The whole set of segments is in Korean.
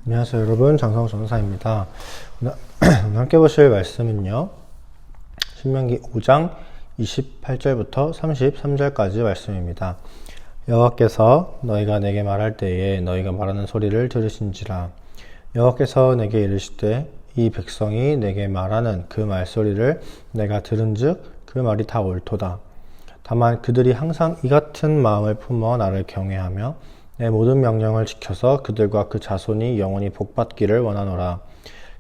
안녕하세요 여러분, 장성호 전도사입니다. 오늘 함께 보실 말씀은요, 신명기 5장 28절부터 33절까지 말씀입니다. 여호와께서 너희가 내게 말할 때에 너희가 말하는 소리를 들으신지라. 여호와께서 내게 이르시되 이 백성이 내게 말하는 그 말소리를 내가 들은즉 그 말이 다 옳도다. 다만 그들이 항상 이 같은 마음을 품어 나를 경외하며 내 모든 명령을 지켜서 그들과 그 자손이 영원히 복받기를 원하노라.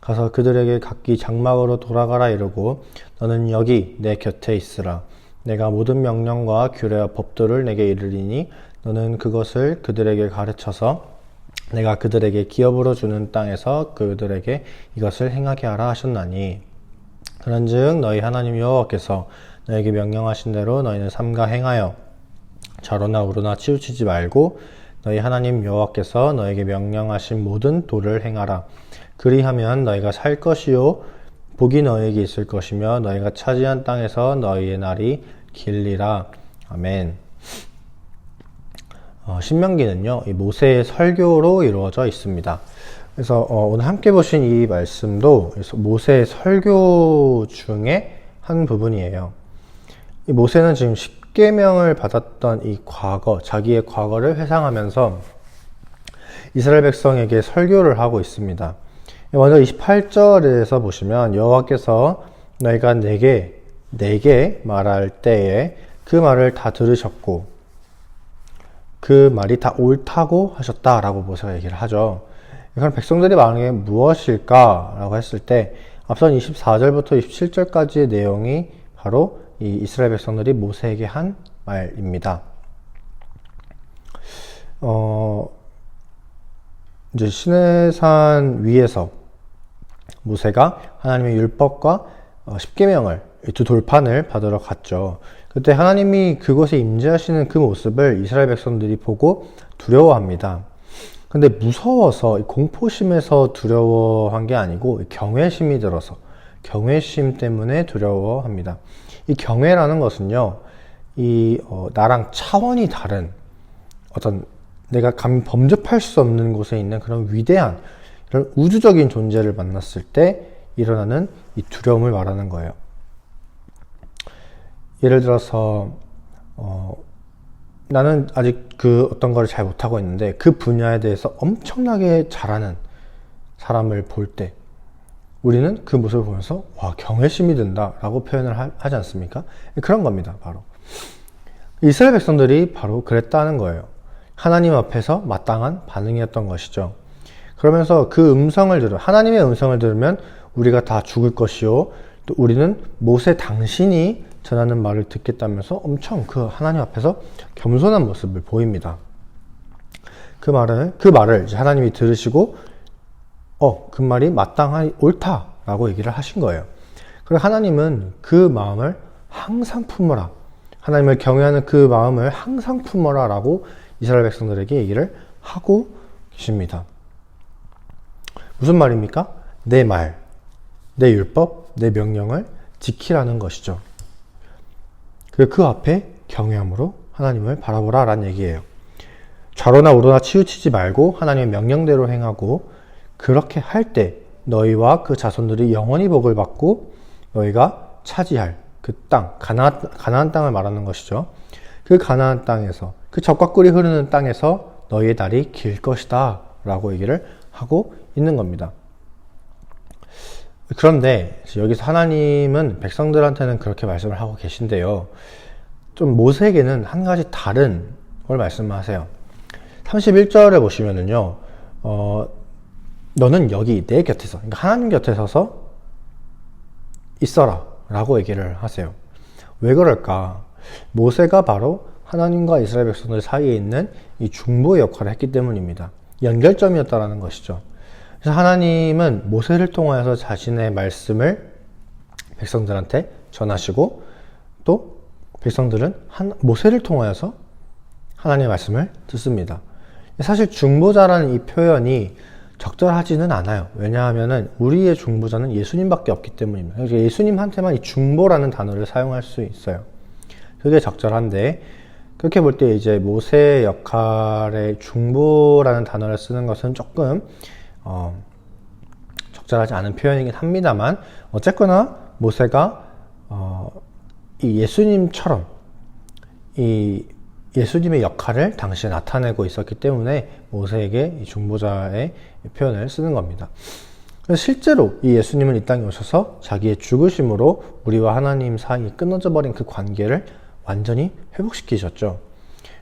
가서 그들에게 각기 장막으로 돌아가라 이르고 너는 여기 내 곁에 있으라. 내가 모든 명령과 규례와 법도를 내게 이르리니 너는 그것을 그들에게 가르쳐서 내가 그들에게 기업으로 주는 땅에서 그들에게 이것을 행하게 하라 하셨나니, 그런즉 너희 하나님 여호와께서 너에게 명령하신 대로 너희는 삼가 행하여 좌로나 우로나 치우치지 말고 너희 하나님 여호와께서 너에게 명령하신 모든 도를 행하라. 그리하면 너희가 살 것이요 복이 너희에게 있을 것이며 너희가 차지한 땅에서 너희의 날이 길리라. 아멘. 신명기는요, 이 모세의 설교로 이루어져 있습니다. 그래서 오늘 함께 보신 이 말씀도 모세의 설교 중에 한 부분이에요. 이 모세는 지금 십계명을 받았던 이 과거, 자기의 과거를 회상하면서 이스라엘 백성에게 설교를 하고 있습니다. 먼저 28절에서 보시면 여호와께서 너희가 내게 말할 때에 그 말을 다 들으셨고 그 말이 다 옳다고 하셨다라고 모세가 얘기를 하죠. 그럼 백성들이 말하는 게 무엇일까라고 했을 때 앞선 24절부터 27절까지의 내용이 바로 이 이스라엘 백성들이 모세에게 한 말입니다. 이제 시내산 위에서 모세가 하나님의 율법과 십계명을, 이 두 돌판을 받으러 갔죠. 그때 하나님이 그곳에 임재하시는 그 모습을 이스라엘 백성들이 보고 두려워합니다. 근데 무서워서, 공포심에서 두려워한 게 아니고 경외심이 들어서, 경외심 때문에 두려워합니다. 이 경외라는 것은요, 나랑 차원이 다른 어떤 내가 감히 범접할 수 없는 곳에 있는 그런 위대한, 이런 우주적인 존재를 만났을 때 일어나는 이 두려움을 말하는 거예요. 예를 들어서, 나는 아직 그 어떤 거를 잘 못하고 있는데 그 분야에 대해서 엄청나게 잘하는 사람을 볼 때 우리는 그 모습을 보면서 와, 경외심이 든다 라고 표현을 하지 않습니까? 그런 겁니다. 바로 이스라엘 백성들이 바로 그랬다는 거예요. 하나님 앞에서 마땅한 반응이었던 것이죠. 그러면서 그 하나님의 음성을 들으면 우리가 다 죽을 것이요, 또 우리는 모세 당신이 전하는 말을 듣겠다면서 엄청 그 하나님 앞에서 겸손한 모습을 보입니다. 그 말을 이제 하나님이 들으시고 그 말이 마땅하니 옳다라고 얘기를 하신 거예요. 그리고 하나님은 그 마음을 항상 품어라, 하나님을 경외하는 그 마음을 항상 품어라 라고 이스라엘 백성들에게 얘기를 하고 계십니다. 무슨 말입니까? 내 말, 내 율법, 내 명령을 지키라는 것이죠. 그리고 그 앞에 경외함으로 하나님을 바라보라 라는 얘기예요. 좌로나 우로나 치우치지 말고 하나님의 명령대로 행하고, 그렇게 할 때 너희와 그 자손들이 영원히 복을 받고 너희가 차지할 그 땅, 가나안 땅을 말하는 것이죠. 그 가나안 땅에서, 그 젖과 꿀이 흐르는 땅에서 너희의 날이 길 것이다 라고 얘기를 하고 있는 겁니다. 그런데 여기서 하나님은 백성들한테는 그렇게 말씀을 하고 계신데요, 좀 모세에게는 한 가지 다른 걸 말씀하세요. 31절에 보시면은요, 너는 여기 내 곁에서, 그러니까 하나님 곁에 서서 있어라 라고 얘기를 하세요. 왜 그럴까? 모세가 바로 하나님과 이스라엘 백성들 사이에 있는 이 중보의 역할을 했기 때문입니다. 연결점이었다라는 것이죠. 그래서 하나님은 모세를 통하여서 자신의 말씀을 백성들한테 전하시고, 또 백성들은 모세를 통하여서 하나님의 말씀을 듣습니다. 사실 중보자라는 이 표현이 적절하지는 않아요. 왜냐하면 우리의 중보자는 예수님밖에 없기 때문입니다. 그래서 예수님한테만 이 중보라는 단어를 사용할 수 있어요. 그게 적절한데, 그렇게 볼 때 이제 모세의 역할의 중보라는 단어를 쓰는 것은 조금 적절하지 않은 표현이긴 합니다만, 어쨌거나 모세가 이 예수님처럼 이 예수님의 역할을 당시에 나타내고 있었기 때문에 모세에게 이 중보자의 표현을 쓰는 겁니다. 그래서 실제로 이 예수님은 이 땅에 오셔서 자기의 죽으심으로 우리와 하나님 사이에 끊어져 버린 그 관계를 완전히 회복시키셨죠.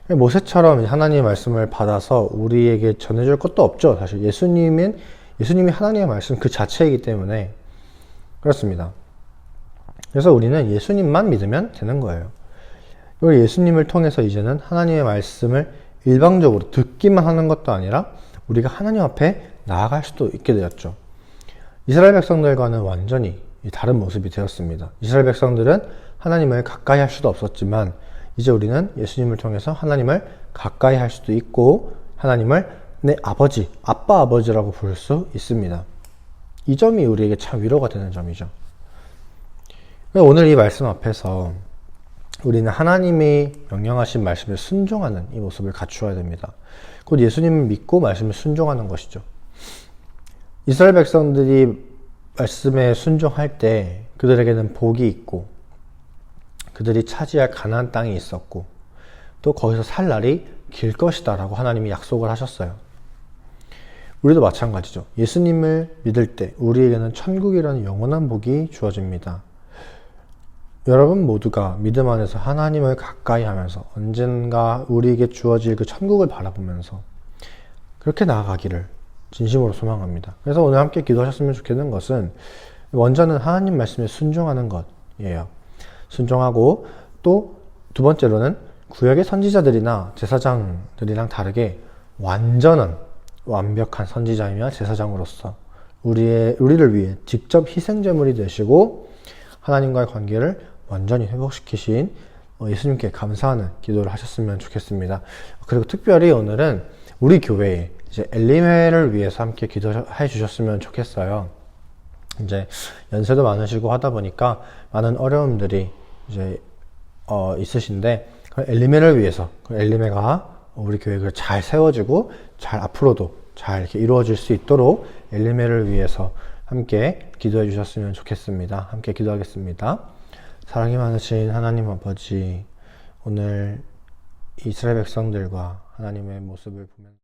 모세처럼 하나님의 말씀을 받아서 우리에게 전해줄 것도 없죠. 사실 예수님이 하나님의 말씀 그 자체이기 때문에 그렇습니다. 그래서 우리는 예수님만 믿으면 되는 거예요. 그리고 예수님을 통해서 이제는 하나님의 말씀을 일방적으로 듣기만 하는 것도 아니라 우리가 하나님 앞에 나아갈 수도 있게 되었죠. 이스라엘 백성들과는 완전히 다른 모습이 되었습니다. 이스라엘 백성들은 하나님을 가까이 할 수도 없었지만 이제 우리는 예수님을 통해서 하나님을 가까이 할 수도 있고 하나님을 내 아버지, 아빠 아버지라고 부를 수 있습니다. 이 점이 우리에게 참 위로가 되는 점이죠. 오늘 이 말씀 앞에서 우리는 하나님이 명령하신 말씀에 순종하는 이 모습을 갖추어야 됩니다. 곧 예수님을 믿고 말씀에 순종하는 것이죠. 이스라엘 백성들이 말씀에 순종할 때 그들에게는 복이 있고 그들이 차지할 가나안 땅이 있었고 또 거기서 살 날이 길 것이다 라고 하나님이 약속을 하셨어요. 우리도 마찬가지죠. 예수님을 믿을 때 우리에게는 천국이라는 영원한 복이 주어집니다. 여러분 모두가 믿음 안에서 하나님을 가까이 하면서 언젠가 우리에게 주어질 그 천국을 바라보면서 그렇게 나아가기를 진심으로 소망합니다. 그래서 오늘 함께 기도하셨으면 좋겠는 것은 먼저는 하나님 말씀에 순종하는 것이에요. 순종하고 또 두 번째로는 구약의 선지자들이나 제사장들이랑 다르게 완벽한 선지자이며 제사장으로서 우리를 위해 직접 희생제물이 되시고 하나님과의 관계를 완전히 회복시키신 예수님께 감사하는 기도를 하셨으면 좋겠습니다. 그리고 특별히 오늘은 우리 교회에 이제 엘리메를 위해서 함께 기도해 주셨으면 좋겠어요. 이제 연세도 많으시고 하다 보니까 많은 어려움들이 이제 있으신데 엘리메를 위해서 엘리메가 우리 교회가 잘 세워지고 잘 앞으로도 잘 이렇게 이루어질 수 있도록 엘리메를 위해서 함께 기도해 주셨으면 좋겠습니다. 함께 기도하겠습니다. 사랑이 많으신 하나님 아버지, 오늘 이스라엘 백성들과 하나님의 모습을 보면